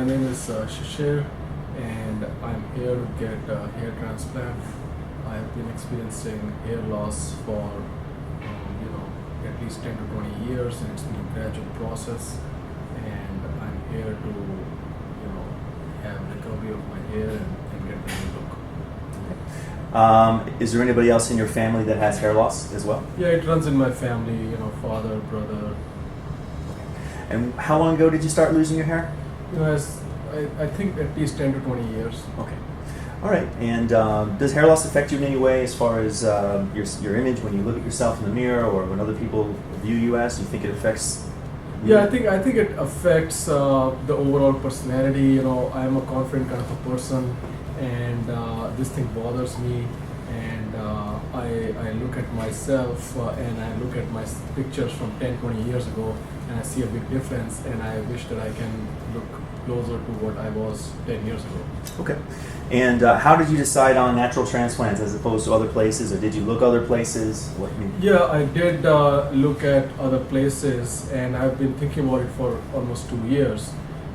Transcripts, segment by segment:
name is Shishir, and I'm here to get a hair transplant. I've been experiencing hair loss for at least 10 to 20 years, and it's been a gradual process. And I'm here to have recovery of my hair and get the new look. Is there anybody else in your family that has hair loss as well? Yeah, it runs in my family. Father, brother. And how long ago did you start losing your hair? I think at least 10 to 20 years. Okay. All right. And does hair loss affect you in any way as far as your image when you look at yourself in the mirror or when other people view you as? Do you think it affects you? Yeah, I think it affects the overall personality. I'm a confident kind of a person, and this thing bothers me. And I look at myself and I look at my pictures from 10, 20 years ago, and I see a big difference, and I wish that I can look closer to what I was 10 years ago. Okay. And how did you decide on natural transplants as opposed to other places, or did you look other places? Yeah, I did look at other places, and I've been thinking about it for almost 2 years.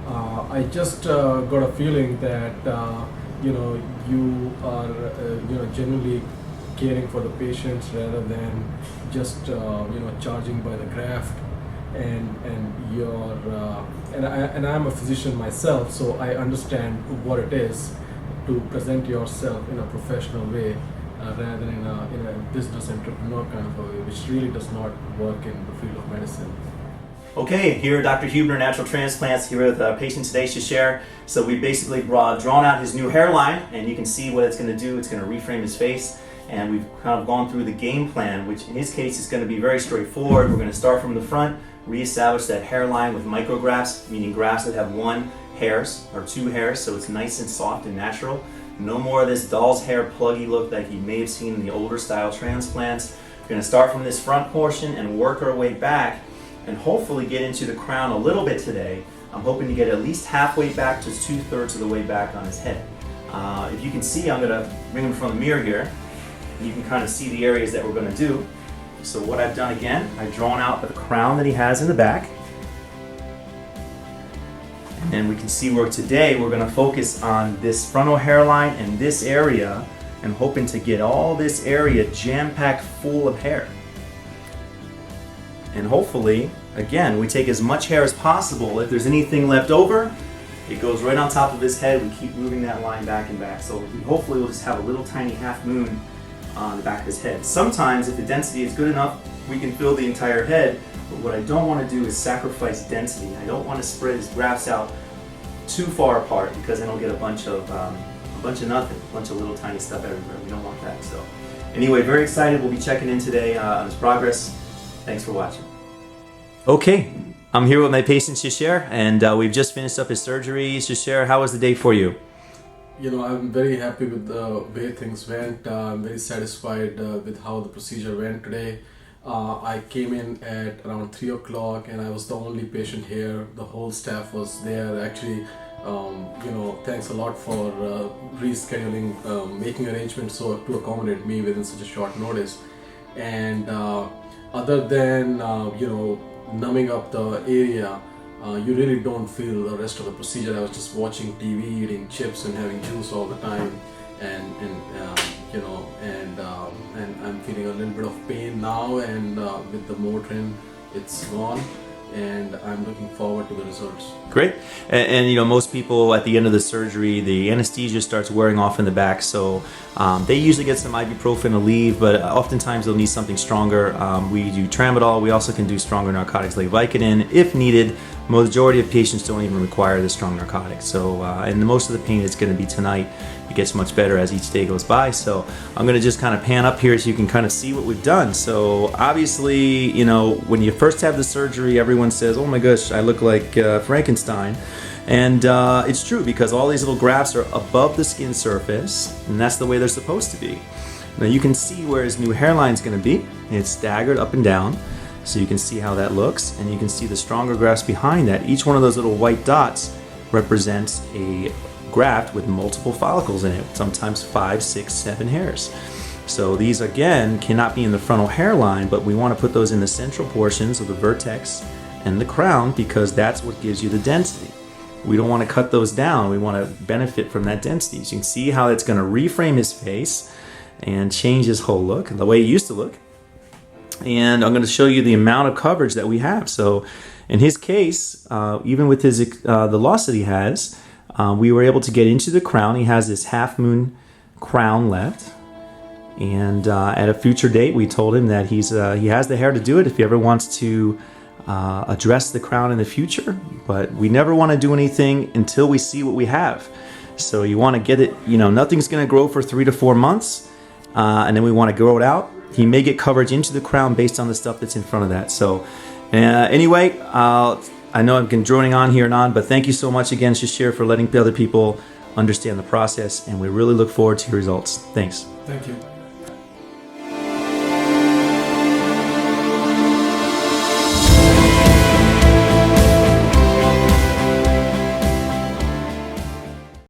I just got a feeling that you are genuinely caring for the patients rather than just charging by the graft, and I'm a physician myself, so I understand what it is to present yourself in a professional way rather than in a business entrepreneur kind of a way, which really does not work in the field of medicine. Okay, here Dr. Huebner, Natural Transplants, here with a patient today, Shishir. So we basically drawn out his new hairline, and you can see what it's going to do. It's going to reframe his face, and we've kind of gone through the game plan, which in his case is going to be very straightforward. We're going to start from the front, reestablish that hairline with micrografts, meaning grafts that have 1 hairs or 2 hairs, so it's nice and soft and natural. No more of this doll's hair pluggy look that you may have seen in the older style transplants. We're going to start from this front portion and work our way back, and hopefully get into the crown a little bit today. I'm hoping to get at least halfway back to 2/3 of the way back on his head. If you can see, I'm going to bring him in front of the mirror here. You can kind of see the areas that we're going to do. So what I've done again, I've drawn out the crown that he has in the back. And then we can see where today we're going to focus on this frontal hairline and this area, and hoping to get all this area jam-packed full of hair. And hopefully, again, we take as much hair as possible. If there's anything left over, it goes right on top of his head. We keep moving that line back and back. So hopefully we'll just have a little tiny half moon on the back of his head. Sometimes, if the density is good enough, we can fill the entire head. But what I don't want to do is sacrifice density. I don't want to spread his grafts out too far apart, because then I'll get a bunch of nothing, a bunch of little tiny stuff everywhere. We don't want that. So anyway, very excited. We'll be checking in today on his progress. Thanks for watching. Okay, I'm here with my patient Shishir, and we've just finished up his surgery. Shishir, how was the day for you? I'm very happy with the way things went. I'm very satisfied with how the procedure went today. I came in at around 3 o'clock, and I was the only patient here. The whole staff was there. Actually, thanks a lot for rescheduling, making arrangements to accommodate me within such a short notice. And other than numbing up the area, you really don't feel the rest of the procedure. I was just watching TV, eating chips and having juice all the time, and I'm feeling a little bit of pain now, and with the Motrin, it's gone, and I'm looking forward to the results. Great. And most people at the end of the surgery, the anesthesia starts wearing off in the back, so they usually get some ibuprofen to leave, but oftentimes they'll need something stronger. We do tramadol. We also can do stronger narcotics like Vicodin if needed. Majority of patients don't even require the strong narcotics. So, and most of the pain is going to be tonight. It gets much better as each day goes by. So I'm going to just kind of pan up here so you can kind of see what we've done. So obviously, when you first have the surgery, everyone says, oh my gosh, I look like Frankenstein. And it's true, because all these little grafts are above the skin surface, and that's the way they're supposed to be. Now you can see where his new hairline is going to be. It's staggered up and down, so you can see how that looks, and you can see the stronger grafts behind that. Each one of those little white dots represents a graft with multiple follicles in it, sometimes 5, 6, 7 hairs. So these again cannot be in the frontal hairline, but we want to put those in the central portions of the vertex and the crown, because that's what gives you the density. we don't want to cut those down. We want to benefit from that density. So you can see how it's going to reframe his face and change his whole look, the way he used to look. And I'm going to show you the amount of coverage that we have. So in his case, even with his the loss that he has, we were able to get into the crown. He has this half moon crown left. And at a future date, we told him that he has the hair to do it if he ever wants to address the crown in the future. But we never want to do anything until we see what we have. So you want to get it, nothing's going to grow for 3 to 4 months. And then we want to grow it out. He may get coverage into the crown based on the stuff that's in front of that. So anyway, I know I've been droning on here and on, but thank you so much again, Shishir, for letting other people understand the process. And we really look forward to your results. Thanks. Thank you.